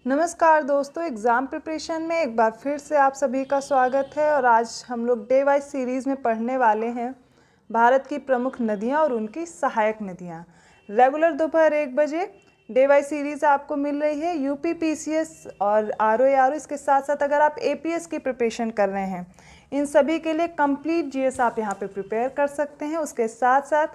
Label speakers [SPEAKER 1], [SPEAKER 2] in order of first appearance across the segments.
[SPEAKER 1] नमस्कार दोस्तों, exam preparation में एक बार फिर से आप सभी का स्वागत है। और आज हम लोग डे वाइज सीरीज़ में पढ़ने वाले हैं भारत की प्रमुख नदियां और उनकी सहायक नदियां। रेगुलर दोपहर 1 बजे डे वाइज सीरीज़ आपको मिल रही है। यूपी पीसीएस और आरओ इसके साथ साथ अगर आप एपीएस की प्रिपरेशन कर रहे हैं, इन सभी के लिए कंप्लीट जीएस आप यहाँ पे प्रिपेयर कर सकते हैं। उसके साथ साथ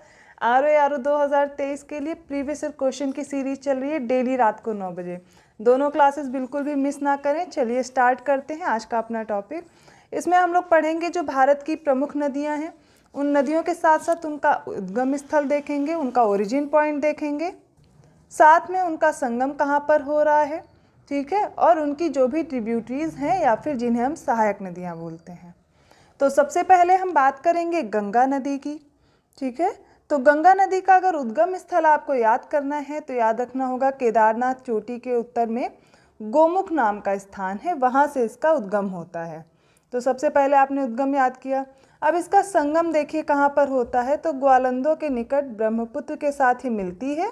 [SPEAKER 1] आरओ 2023 के लिए प्रीवियस ईयर क्वेश्चन की सीरीज चल रही है डेली रात को 9 बजे। दोनों क्लासेस बिल्कुल भी मिस ना करें। चलिए स्टार्ट करते हैं आज का अपना टॉपिक। इसमें हम लोग पढ़ेंगे जो भारत की प्रमुख नदियां हैं, उन नदियों के साथ साथ उनका उद्गम स्थल देखेंगे, उनका ओरिजिन पॉइंट देखेंगे, साथ में उनका संगम कहाँ पर हो रहा है, ठीक है, और उनकी जो भी ट्रिब्यूटरीज हैं या फिर जिन्हें हम सहायक नदियाँ बोलते हैं। तो सबसे पहले हम बात करेंगे गंगा नदी की, ठीक है। तो गंगा नदी का अगर उद्गम स्थल आपको याद करना है तो याद रखना होगा केदारनाथ चोटी के उत्तर में गोमुख नाम का स्थान है, वहाँ से इसका उद्गम होता है। तो सबसे पहले आपने उद्गम याद किया। अब इसका संगम देखिए कहाँ पर होता है, तो ग्वालंदों के निकट ब्रह्मपुत्र के साथ ही मिलती है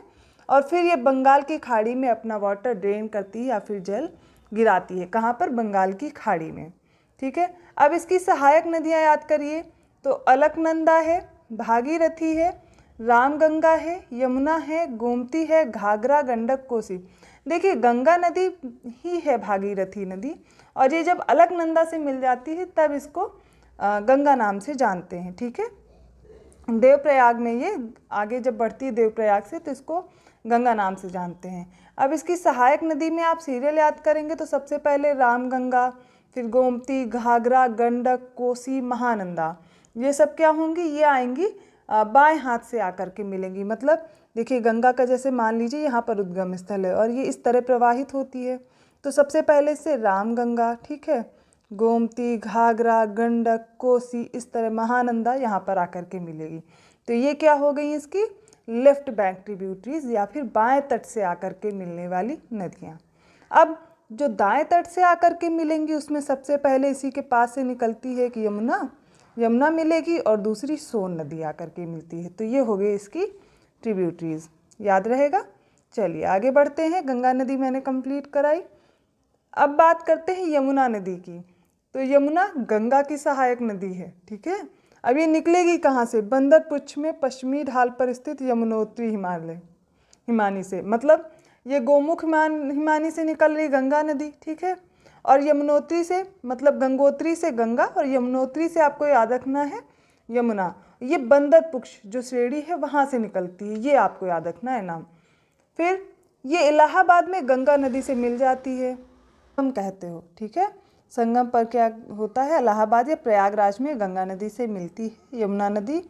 [SPEAKER 1] और फिर ये बंगाल की खाड़ी में अपना वाटर ड्रेन करती है या फिर जल गिराती है। कहाँ पर? बंगाल की खाड़ी में, ठीक है। अब इसकी सहायक नदियाँ याद करिए तो अलकनंदा है, भागीरथी है, रामगंगा है, यमुना है, गोमती है, घाघरा, गंडक, कोसी। देखिए गंगा नदी ही है भागीरथी नदी, और ये जब अलकनंदा से मिल जाती है तब इसको गंगा नाम से जानते हैं, ठीक है। देवप्रयाग में ये आगे जब बढ़ती है देवप्रयाग से तो इसको गंगा नाम से जानते हैं। अब इसकी सहायक नदी में आप सीरियल याद करेंगे तो सबसे पहले रामगंगा, फिर गोमती, घाघरा, गंडक, कोसी, महानंदा, ये सब क्या होंगी? ये आएंगी बाएं हाथ से आकर के मिलेंगी। मतलब देखिए गंगा का जैसे मान लीजिए यहाँ पर उद्गम स्थल है और ये इस तरह प्रवाहित होती है। तो सबसे पहले से रामगंगा, ठीक है, गोमती, घाघरा, गंडक, कोसी, इस तरह महानंदा यहाँ पर आकर के मिलेगी। तो ये क्या हो गई इसकी लेफ्ट बैंक ट्रिब्यूटरीज या फिर बाएं तट से आकर के मिलने वाली नदियाँ। अब जो दाएं तट से आकर के मिलेंगी उसमें सबसे पहले इसी के पास से निकलती है कि यमुना मिलेगी और दूसरी सोन नदी आकर के मिलती है। तो ये हो गई इसकी ट्रिब्यूटरीज, याद रहेगा। चलिए आगे बढ़ते हैं। गंगा नदी मैंने कंप्लीट कराई। अब बात करते हैं यमुना नदी की। तो यमुना गंगा की सहायक नदी है, ठीक है। अब ये निकलेगी कहाँ से? बंदर पुच्छ में पश्चिमी ढाल पर स्थित यमुनोत्री हिमानी से। मतलब ये गोमुख हिमानी से निकल रही गंगा नदी, ठीक है, और यमुनोत्री से मतलब गंगोत्री से गंगा और यमुनोत्री से आपको याद रखना है यमुना। ये बंदर पुच्छ जो श्रेणी है वहाँ से निकलती है, ये आपको याद रखना है नाम। फिर ये इलाहाबाद में गंगा नदी से मिल जाती है, हम कहते हो, ठीक है। संगम पर क्या होता है? इलाहाबाद या प्रयागराज में गंगा नदी से मिलती है यमुना नदी।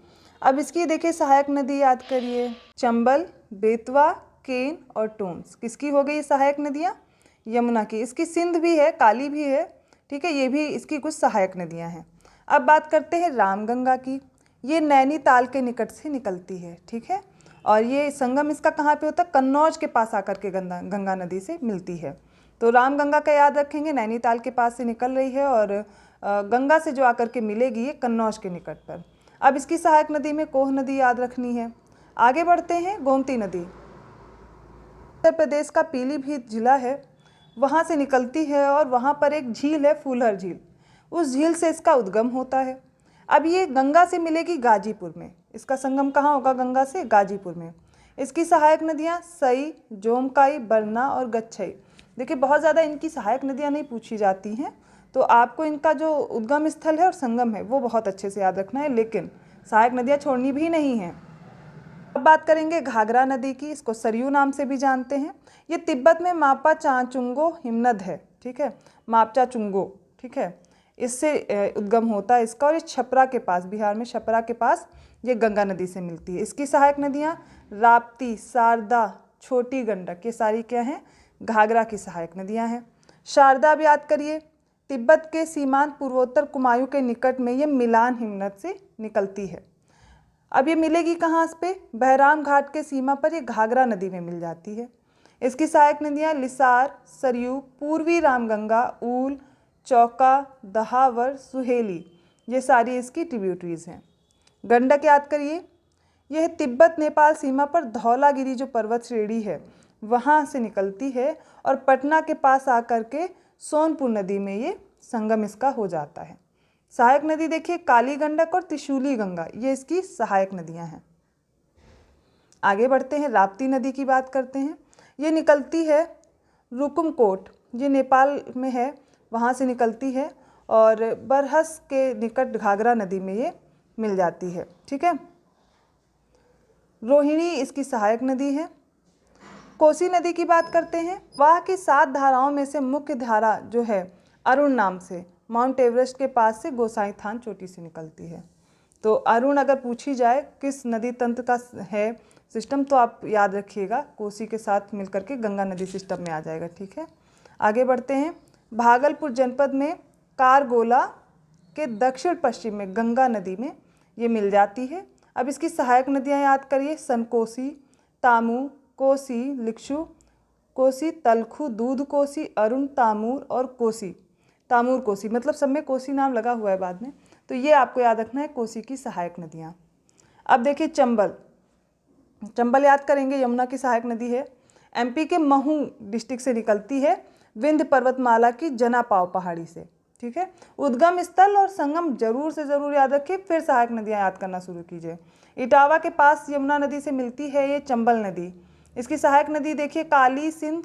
[SPEAKER 1] अब इसकी देखिए सहायक नदी याद करिए, चंबल, बेतवा, केन और टोंस। किसकी हो गई सहायक नदियाँ? यमुना की। इसकी सिंध भी है, काली भी है, ठीक है, ये भी इसकी कुछ सहायक नदियाँ हैं। अब बात करते हैं रामगंगा की। ये नैनीताल के निकट से निकलती है, ठीक है, और ये संगम इसका कहाँ पे होता है? कन्नौज के पास आकर के गंगा नदी से मिलती है। तो रामगंगा का याद रखेंगे, नैनीताल के पास से निकल रही है और गंगा से जो आकर के मिलेगी ये कन्नौज के निकट पर। अब इसकी सहायक नदी में कोह नदी याद रखनी है। आगे बढ़ते हैं। गोमती नदी उत्तर प्रदेश का पीलीभीत जिला है, वहाँ से निकलती है और वहाँ पर एक झील है फूलहर झील, उस झील से इसका उद्गम होता है। अब ये गंगा से मिलेगी गाजीपुर में। इसका संगम कहाँ होगा? गंगा से गाजीपुर में। इसकी सहायक नदियाँ सई, जोमकाई, बरना और गच्छई। देखिए बहुत ज़्यादा इनकी सहायक नदियाँ नहीं पूछी जाती हैं, तो आपको इनका जो उद्गम स्थल है और संगम है वो बहुत अच्छे से याद रखना है, लेकिन सहायक नदियाँ छोड़नी भी नहीं हैं। अब बात करेंगे घाघरा नदी की। इसको सरयू नाम से भी जानते हैं। ये तिब्बत में मापा चाचुंगो हिमनद है, ठीक है, मापचा चुंगो, ठीक है, इससे उद्गम होता है इसका, और ये छपरा के पास, बिहार में छपरा के पास ये गंगा नदी से मिलती है। इसकी सहायक नदियाँ राप्ती, शारदा, छोटी गंडक, ये सारी क्या हैं? घाघरा की सहायक नदियाँ हैं। शारदा अब याद करिए, तिब्बत के सीमांत पूर्वोत्तर कुमायूं के निकट में ये मिलान हिमनद से निकलती है। अब ये मिलेगी कहाँ पे? बहराम घाट के सीमा पर ये घाघरा नदी में मिल जाती है। इसकी सहायक नदियाँ लिसार, सरयू, पूर्वी रामगंगा, ऊल, चौका, दहावर, सुहेली, ये सारी इसकी ट्रिब्यूटरीज हैं। गंडक याद करिए, यह तिब्बत नेपाल सीमा पर धौलागिरी जो पर्वत श्रेणी है वहाँ से निकलती है और पटना के पास आकर के सोनपुर नदी में ये संगम इसका हो जाता है। सहायक नदी देखिए काली गंडक और त्रिशूली गंगा, ये इसकी सहायक नदियाँ हैं। आगे बढ़ते हैं, राप्ती नदी की बात करते हैं। ये निकलती है रुकुमकोट, ये नेपाल में है, वहाँ से निकलती है और बरहस के निकट घाघरा नदी में ये मिल जाती है। ठीक है, रोहिणी इसकी सहायक नदी है। कोसी नदी की बात करते हैं। वहाँ की 7 धाराओं में से मुख्य धारा जो है अरुण नाम से माउंट एवरेस्ट के पास से गोसाईथान चोटी से निकलती है। तो अरुण अगर पूछी जाए किस नदी तंत्र का है सिस्टम, तो आप याद रखिएगा कोसी के साथ मिलकर के गंगा नदी सिस्टम में आ जाएगा। ठीक है, आगे बढ़ते हैं। भागलपुर जनपद में कारगोला के दक्षिण पश्चिम में गंगा नदी में ये मिल जाती है। अब इसकी सहायक नदियाँ याद करिए, सनकोसी, तामू, कोसी, लिक्षु कोसी, तलखू, दूध कोसी, अरुण, तामूर और कोसी। तामूर कोसी मतलब सब में कोसी नाम लगा हुआ है बाद में, तो ये आपको याद रखना है कोसी की सहायक नदियाँ। अब देखिए चंबल, चंबल याद करेंगे, यमुना की सहायक नदी है। एमपी के महू डिस्ट्रिक्ट से निकलती है विंध्य पर्वतमाला की जनापाव पहाड़ी से। ठीक है, उद्गम स्थल और संगम जरूर से ज़रूर याद रखिए, फिर सहायक नदियाँ याद करना शुरू कीजिए। इटावा के पास यमुना नदी से मिलती है ये चंबल नदी। इसकी सहायक नदी देखिए काली, सिंध,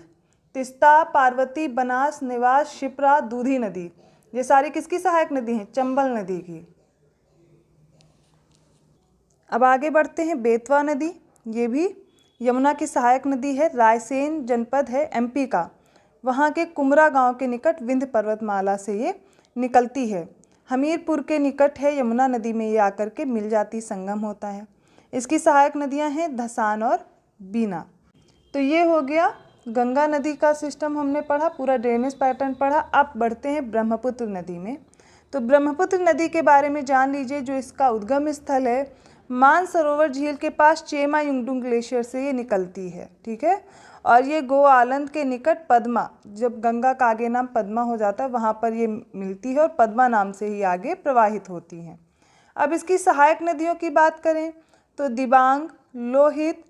[SPEAKER 1] तिस्ता, पार्वती, बनास, निवास, शिप्रा, दूधी नदी, ये सारी किसकी सहायक नदी हैं? चंबल नदी की। अब आगे बढ़ते हैं, बेतवा नदी, ये भी यमुना की सहायक नदी है। रायसेन जनपद है एमपी का, वहाँ के कुमरा गांव के निकट विंध्य पर्वतमाला से ये निकलती है। हमीरपुर के निकट है यमुना नदी में ये आकर के मिल जाती, संगम होता है। इसकी सहायक नदियाँ हैं धसान और बीना। तो ये हो गया गंगा नदी का सिस्टम हमने पढ़ा, पूरा ड्रेनेज पैटर्न पढ़ा। अब बढ़ते हैं ब्रह्मपुत्र नदी में। तो ब्रह्मपुत्र नदी के बारे में जान लीजिए, जो इसका उद्गम स्थल है मानसरोवर झील के पास चेमा युंगडुंग ग्लेशियर से ये निकलती है। ठीक है, और ये गोआलंद के निकट पद्मा, जब गंगा का आगे नाम पद्मा हो जाता है वहाँ पर ये मिलती है और पद्मा नाम से ही आगे प्रवाहित होती हैं। अब इसकी सहायक नदियों की बात करें तो दिबांग, लोहित,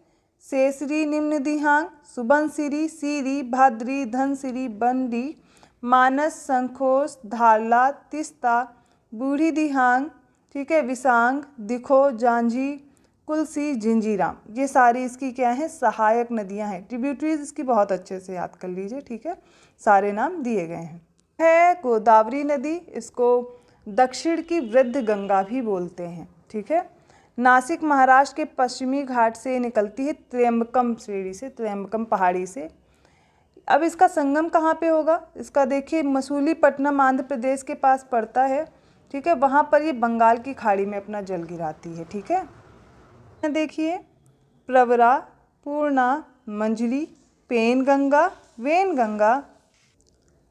[SPEAKER 1] सेसरी, निम्न दिहांग, सुबनसिरी, सीरी, भाद्री, धनसिरी, बंडी, मानस, संखोस, धारला, तिस्ता, बूढ़ी दिहांग, ठीक है, विसांग, दिखो, जांझी, कुलसी, जिंजीराम, ये सारी इसकी क्या है? सहायक नदियां हैं। ट्रिब्यूटरीज इसकी बहुत अच्छे से याद कर लीजिए। ठीक है, सारे नाम दिए गए हैं। है गोदावरी नदी, इसको दक्षिण की वृद्ध गंगा भी बोलते हैं। ठीक है, नासिक महाराष्ट्र के पश्चिमी घाट से निकलती है त्र्यंबकम श्रेणी से, त्र्यंबकम पहाड़ी से। अब इसका संगम कहाँ पे होगा? इसका देखिए मसूलीपट्टनम आंध्र प्रदेश के पास पड़ता है। ठीक है, वहाँ पर ये बंगाल की खाड़ी में अपना जल गिराती है। ठीक है, देखिए प्रवरा, पूर्णा, मंजरी, पेनगंगा, वेनगंगा,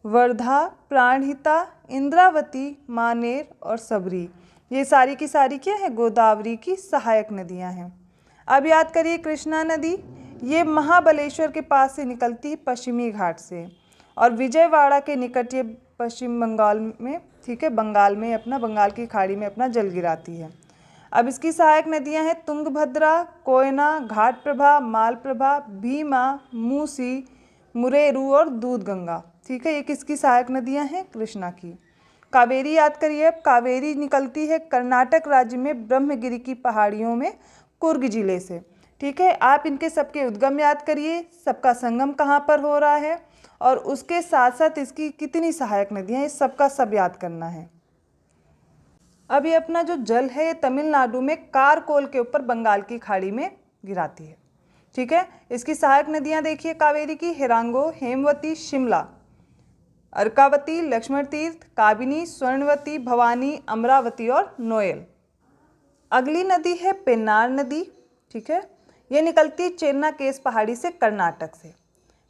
[SPEAKER 1] वर्धा, प्राणहिता, इंद्रावती, मानेर और सबरी, ये सारी की सारी क्या है? गोदावरी की सहायक नदियां हैं। अब याद करिए कृष्णा नदी, ये महाबलेश्वर के पास से निकलती है पश्चिमी घाट से और विजयवाड़ा के निकट ये पश्चिम बंगाल में, ठीक है, बंगाल में अपना, बंगाल की खाड़ी में अपना जल गिराती है। अब इसकी सहायक नदियां हैं तुंगभद्रा, कोयना, घाटप्रभा, मालप्रभा, भीमा, मूसी, मुरेरू और दूधगंगा। ठीक है, ये किसकी सहायक नदियां हैं? कृष्णा की। कावेरी याद करिए। अब कावेरी निकलती है कर्नाटक राज्य में ब्रह्मगिरी की पहाड़ियों में कुर्ग जिले से। ठीक है, आप इनके सबके उद्गम याद करिए, सबका संगम कहाँ पर हो रहा है और उसके साथ साथ इसकी कितनी सहायक नदियाँ, ये सबका सब याद करना है। अब ये अपना जो जल है ये तमिलनाडु में कारकोल के ऊपर बंगाल की खाड़ी में गिराती है। ठीक है, इसकी सहायक नदियाँ देखिए कावेरी की, हिरांगो, हेमवती, शिमला, अर्कावती, लक्ष्मण तीर्थ, काबिनी, स्वर्णवती, भवानी, अमरावती और नोएल। अगली नदी है पेन्नार नदी। ठीक है, ये निकलती है चेन्नाकेस पहाड़ी से कर्नाटक से,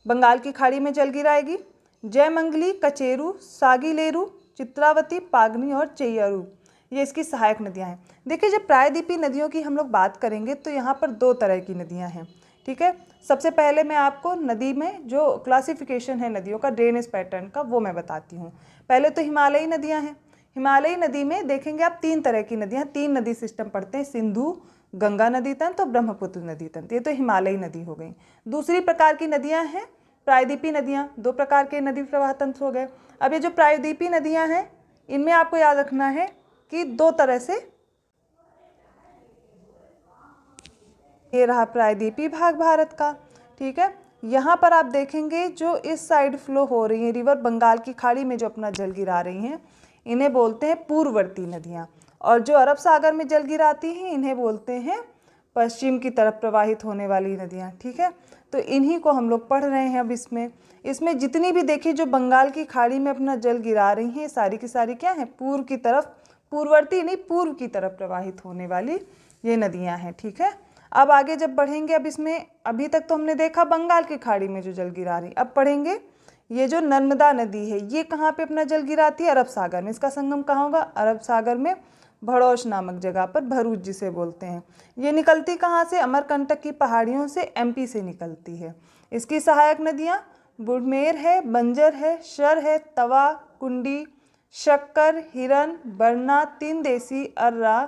[SPEAKER 1] बंगाल की खाड़ी में जल गिराएगी। जयमंगली, कचेरू, सागिलेरू, चित्रावती, पागनी और चेयरू, ये इसकी सहायक नदियां हैं। देखिए जब प्रायद्वीपीय नदियों की हम लोग बात करेंगे तो यहाँ पर 2 तरह की नदियाँ हैं। ठीक है, सबसे पहले मैं आपको नदी में जो क्लासिफिकेशन है नदियों का, ड्रेनेज पैटर्न का, वो मैं बताती हूँ। पहले तो हिमालयी नदियाँ हैं। हिमालयी नदी में देखेंगे आप 3 तरह की नदियाँ, 3 नदी सिस्टम पढ़ते हैं, सिंधु, गंगा नदी तंत्र और ब्रह्मपुत्र नदी तंत्र। ये तो हिमालयी नदी हो गई। दूसरी प्रकार की नदियां हैं प्रायद्वीपीय नदियां। दो प्रकार के नदी प्रवाह तंत्र हो गए। अब ये जो प्रायद्वीपीय नदियां हैं इनमें आपको याद रखना है कि दो तरह से, ये रहा प्रायद्वीपीय भाग भारत का, ठीक है। यहाँ पर आप देखेंगे जो इस साइड फ्लो हो रही है रिवर बंगाल की खाड़ी में जो अपना जल गिरा रही हैं इन्हें बोलते हैं पूर्ववर्ती नदियाँ, और जो अरब सागर में जल गिराती हैं इन्हें बोलते हैं पश्चिम की तरफ प्रवाहित होने वाली नदियाँ, ठीक है। तो इन्हीं को हम लोग पढ़ रहे हैं। अब इसमें जितनी भी देखिए जो बंगाल की खाड़ी में अपना जल गिरा रही हैं सारी की सारी क्या है, पूर्व की तरफ, पूर्ववर्ती नहीं पूर्व की तरफ प्रवाहित होने वाली ये नदियाँ हैं, ठीक है। अब आगे जब बढ़ेंगे, अब इसमें अभी तक तो हमने देखा बंगाल की खाड़ी में जो जल गिरा रही, अब पढ़ेंगे ये जो नर्मदा नदी है ये कहाँ पे अपना जल गिराती है, अरब सागर में। इसका संगम कहाँ होगा, अरब सागर में भड़ौश नामक जगह पर, भरूच जिसे बोलते हैं। ये निकलती कहाँ से, अमरकंटक की पहाड़ियों से, एमपी से निकलती है। इसकी सहायक नदियाँ बुढ़मेर है, बंजर है, शर है, तवा, कुंडी, शक्कर, हिरन, बरना, तीन देसी, अर्रा,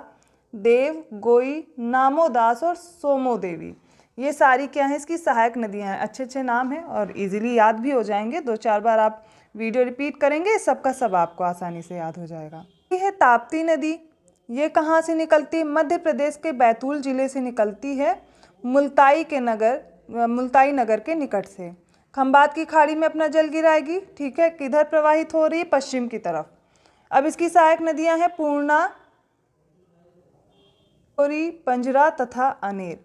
[SPEAKER 1] देव, गोई, नामोदास और सोमो देवी। ये सारी क्या है, इसकी सहायक नदियाँ हैं। अच्छे अच्छे नाम हैं और इजीली याद भी हो जाएंगे। 2-4 बार आप वीडियो रिपीट करेंगे सबका सब आपको आसानी से याद हो जाएगा। ये है ताप्ती नदी। ये कहाँ से निकलती है, मध्य प्रदेश के बैतूल जिले से निकलती है, मुल्ताई नगर के निकट से। खंबात की खाड़ी में अपना जल गिराएगी, ठीक है। किधर प्रवाहित हो रही है, पश्चिम की तरफ। अब इसकी सहायक नदियाँ हैं पूर्णा, पंजरा तथा अनेर।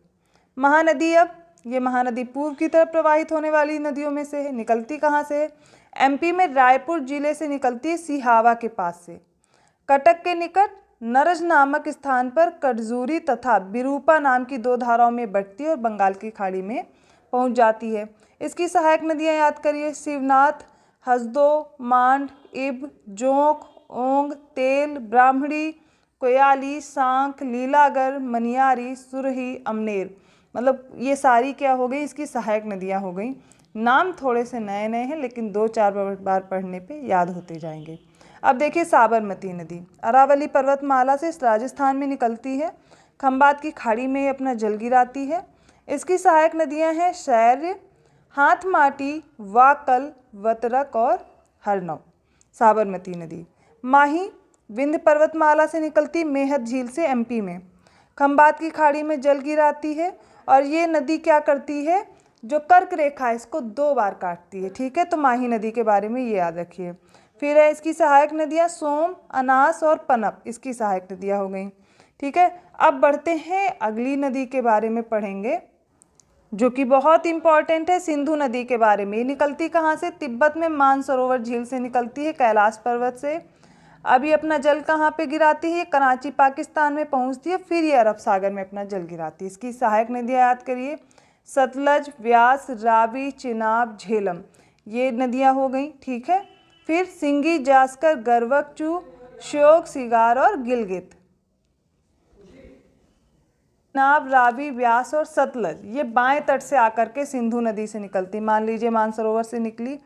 [SPEAKER 1] महानदी, अब ये महानदी पूर्व की तरफ प्रवाहित होने वाली नदियों में से है। निकलती कहाँ से है, एमपी में रायपुर जिले से निकलती है, सिहावा के पास से। कटक के निकट नरज नामक स्थान पर कटजूरी तथा बिरूपा नाम की 2 धाराओं में बटती है और बंगाल की खाड़ी में पहुंच जाती है। इसकी सहायक नदियां याद करिए, शिवनाथ, हसदो, मांड, इब, जोंक, ओंग, तेल, ब्राह्मणी, कोयाली, सांख, लीलागर, मनियारी, सुरही, अमनेर। मतलब ये सारी क्या हो गई, इसकी सहायक नदियाँ हो गई। नाम थोड़े से नए नए हैं लेकिन 2-4 बार पढ़ने पे याद होते जाएंगे। अब देखिए साबरमती नदी अरावली पर्वतमाला से राजस्थान में निकलती है, खंबात की खाड़ी में अपना जल गिराती है। इसकी सहायक नदियाँ हैं शैर्य, हाथमाटी, वाकल, वतरक और हरनौ। साबरमती नदी माही विंध्य पर्वतमाला से निकलती मेहत झील से, एमपी में। खंबात की खाड़ी में जल गिराती है और ये नदी क्या करती है, जो कर्क रेखा है इसको 2 बार काटती है, ठीक है। तो माही नदी के बारे में ये याद रखिए। फिर है इसकी सहायक नदियाँ सोम, अनास और पनप, इसकी सहायक नदियाँ हो गई, ठीक है। अब बढ़ते हैं अगली नदी के बारे में पढ़ेंगे जो कि बहुत इंपॉर्टेंट है, सिंधु नदी के बारे में। निकलती कहाँ से, तिब्बत में मानसरोवर झील से निकलती है, कैलाश पर्वत से। अब ये अपना जल कहाँ पे गिराती है, कराची पाकिस्तान में पहुँचती है, फिर ये अरब सागर में अपना जल गिराती है। इसकी सहायक नदियाँ याद करिए, सतलज, व्यास, रावी, चिनाब, झेलम, ये नदियाँ हो गई, ठीक है। फिर सिंगी, जास्कर, गरवकचू, श्योक, सिगार और गिलगित। चिनाब, रावी, व्यास और सतलज ये बाएं तट से आकर के सिंधु नदी से निकलती। मान लीजिए मानसरोवर से निकली,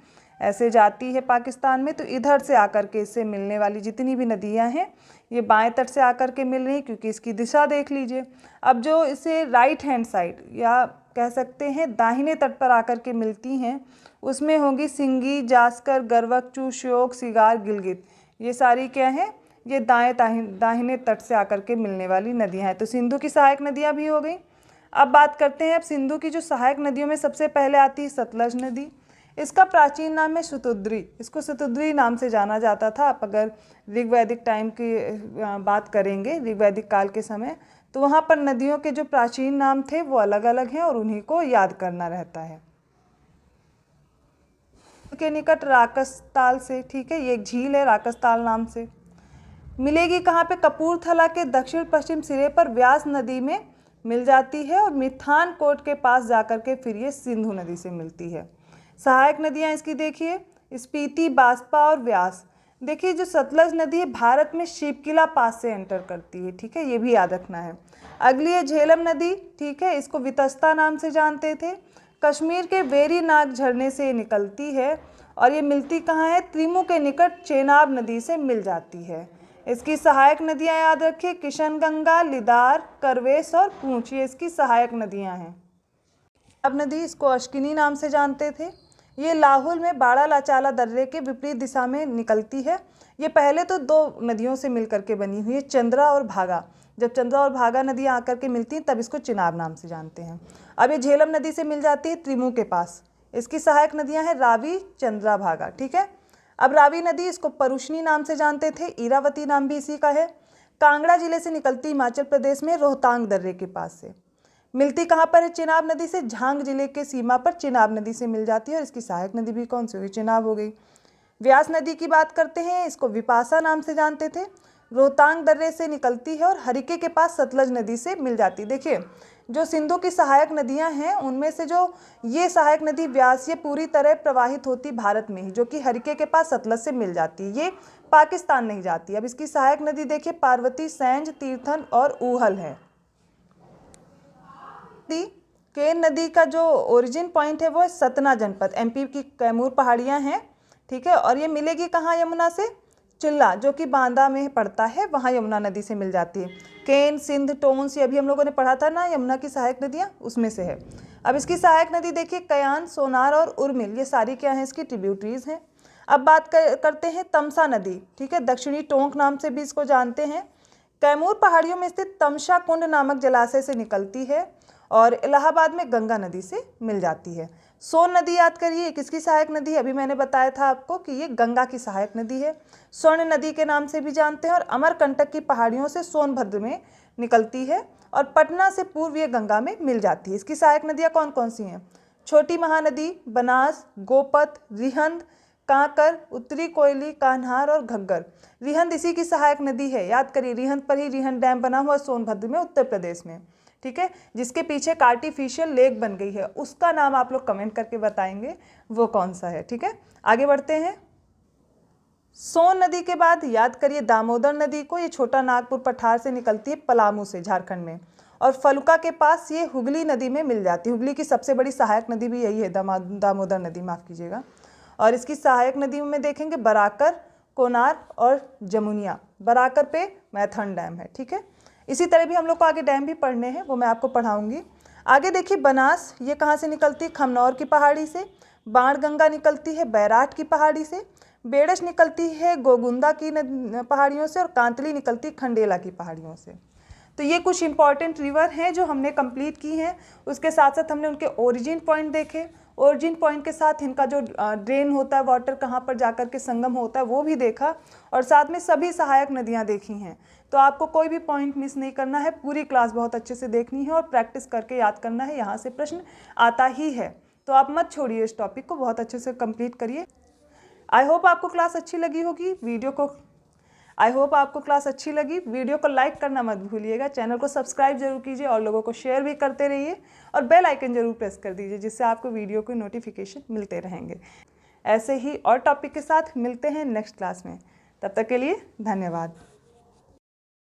[SPEAKER 1] ऐसे जाती है पाकिस्तान में, तो इधर से आकर के इससे मिलने वाली जितनी भी नदियां हैं ये बाएं तट से आकर के मिल रही हैं, क्योंकि इसकी दिशा देख लीजिए। अब जो इसे राइट हैंड साइड या कह सकते हैं दाहिने तट पर आकर के मिलती हैं उसमें होंगी सिंगी, जास्कर, गरवकचू, श्योक, सिगार, गिलगित। ये सारी क्या हैं, ये दाहिने तट से आकर के मिलने वाली नदियाँ हैं। तो सिंधु की सहायक नदियाँ भी हो गई। अब बात करते हैं, अब सिंधु की जो सहायक नदियों में सबसे पहले आती है सतलज नदी। इसका प्राचीन नाम है शतुद्री, इसको शतुद्री नाम से जाना जाता था। आप अगर ऋग्वैदिक टाइम की बात करेंगे, ऋग्वैदिक काल के समय, तो वहाँ पर नदियों के जो प्राचीन नाम थे वो अलग अलग हैं और उन्हीं को याद करना रहता है। के निकट राकसताल से, ठीक है, ये एक झील है राकसताल नाम से। मिलेगी कहाँ पे, कपूरथला के दक्षिण पश्चिम सिरे पर व्यास नदी में मिल जाती है और मिठानकोट के पास जाकर के फिर ये सिंधु नदी से मिलती है। सहायक नदियाँ इसकी देखिए, स्पीति, बास्पा और व्यास। देखिए जो सतलज नदी है भारत में शिवकिला पास से एंटर करती है, ठीक है, ये भी याद रखना है। अगली है झेलम नदी, ठीक है, इसको वितस्ता नाम से जानते थे। कश्मीर के वेरी नाग झरने से निकलती है और ये मिलती कहाँ है, त्रिमु के निकट चेनाब नदी से मिल जाती है। इसकी सहायक नदियाँ याद रखिए, किशनगंगा, लिदार, करवेश और पूंछ, ये इसकी सहायक नदियाँ हैं। अब नदी, इसको अश्किनी नाम से जानते थे। ये लाहुल में बाड़ा लाचाला दर्रे के विपरीत दिशा में निकलती है। ये पहले तो 2 नदियों से मिलकर के बनी हुई है, चंद्रा और भागा। जब चंद्रा और भागा नदियाँ आकर के मिलती हैं तब इसको चिनाब नाम से जानते हैं। अब ये झेलम नदी से मिल जाती है त्रिमू के पास। इसकी सहायक नदियाँ हैं रावी, चंद्रा, भागा। ठीक है। अब रावी नदी, इसको परुष्णी नाम से जानते थे, इरावती नाम भी इसी का है। कांगड़ा जिले से निकलती हिमाचल प्रदेश में रोहतांग दर्रे के पास से। मिलती कहाँ पर है चिनाब नदी से? झांग जिले के सीमा पर चिनाब नदी से मिल जाती है और इसकी सहायक नदी भी कौन सी हुई? चिनाब हो गई। व्यास नदी की बात करते हैं, इसको विपाशा नाम से जानते थे। रोहतांग दर्रे से निकलती है और हरिके के पास सतलज नदी से मिल जाती है। देखिए, जो सिंधु की सहायक नदियां हैं उनमें से जो ये सहायक नदी व्यास, ये पूरी तरह प्रवाहित होती भारत में ही, जो कि हरिके के पास सतलज से मिल जाती है, ये पाकिस्तान नहीं जाती। अब इसकी सहायक नदी देखिए, पार्वती, सैंज, तीर्थन और ऊहल है। केन नदी का जो ओरिजिन पॉइंट है वो सतना जनपद, एमपी की कैमूर पहाड़ियाँ हैं। ठीक है। और ये मिलेगी कहाँ? यमुना से चिल्ला, जो कि बांदा में पड़ता है, वहाँ यमुना नदी से मिल जाती है। केन, सिंध, टोंस, ये अभी हम लोगों ने पढ़ा था ना, यमुना की सहायक नदियाँ, उसमें से है। अब इसकी सहायक नदी देखिए, कयान, सोनार और उर्मिल, ये सारी क्या हैं? इसकी ट्रिब्यूटरीज हैं। अब बात करते हैं तमसा नदी। ठीक है। दक्षिणी टोंक नाम से भी इसको जानते हैं। कैमूर पहाड़ियों में स्थित तमसा कुंड नामक जलाशय से निकलती है और इलाहाबाद में गंगा नदी से मिल जाती है। सोन नदी याद करिए, किसकी सहायक नदी है? अभी मैंने बताया था आपको कि ये गंगा की सहायक नदी है। स्वर्ण नदी के नाम से भी जानते हैं और अमरकंटक की पहाड़ियों से सोनभद्र में निकलती है और पटना से पूर्व ये गंगा में मिल जाती है। इसकी सहायक नदियाँ कौन कौन सी हैं? छोटी महानदी, बनास, गोपत, रिहंद, कांकर, उत्तरी कोयली, कान्हार और घग्गर। रिहंद इसी की सहायक नदी है, याद करिए। रिहंद पर ही रिहंद डैम बना हुआ सोनभद्र में, उत्तर प्रदेश में। ठीक है। जिसके पीछे एक आर्टिफिशियल लेक बन गई है, उसका नाम आप लोग कमेंट करके बताएंगे वो कौन सा है। ठीक है। आगे बढ़ते हैं। सोन नदी के बाद याद करिए दामोदर नदी को, ये छोटा नागपुर पठार से निकलती है, पलामू से, झारखंड में, और फलुका के पास ये हुगली नदी में मिल जाती है। हुगली की सबसे बड़ी सहायक नदी भी यही है, दामोदर नदी, माफ़ कीजिएगा। और इसकी सहायक नदियों में देखेंगे बराकर, कोनार और जमुनिया। बराकर पे मैथन डैम है। ठीक है। इसी तरह भी हम लोग को आगे डैम भी पढ़ने हैं, वो मैं आपको पढ़ाऊंगी। आगे देखिए, बनास, ये कहाँ से निकलती है? खमनौर की पहाड़ी से। बाणगंगा निकलती है बैराट की पहाड़ी से। बेड़श निकलती है गोगुंदा की पहाड़ियों से और कांतली निकलती है खंडेला की पहाड़ियों से। तो ये कुछ इंपॉर्टेंट रिवर हैं जो हमने कंप्लीट की हैं। उसके साथ साथ हमने उनके ओरिजिन पॉइंट देखे। ओरिजिन पॉइंट के साथ इनका जो ड्रेन होता है, वाटर कहाँ पर जाकर के संगम होता है, वो भी देखा। और साथ में सभी सहायक नदियाँ देखी हैं। तो आपको कोई भी पॉइंट मिस नहीं करना है, पूरी क्लास बहुत अच्छे से देखनी है और प्रैक्टिस करके याद करना है। यहाँ से प्रश्न आता ही है, तो आप मत छोड़िए इस टॉपिक को, बहुत अच्छे से कंप्लीट करिए। आई होप आपको क्लास अच्छी लगी होगी। वीडियो को लाइक करना मत भूलिएगा, चैनल को सब्सक्राइब जरूर कीजिए और लोगों को शेयर भी करते रहिए और बेल आइकन जरूर प्रेस कर दीजिए, जिससे आपको वीडियो के नोटिफिकेशन मिलते रहेंगे। ऐसे ही और टॉपिक के साथ मिलते हैं नेक्स्ट क्लास में। तब तक के लिए धन्यवाद।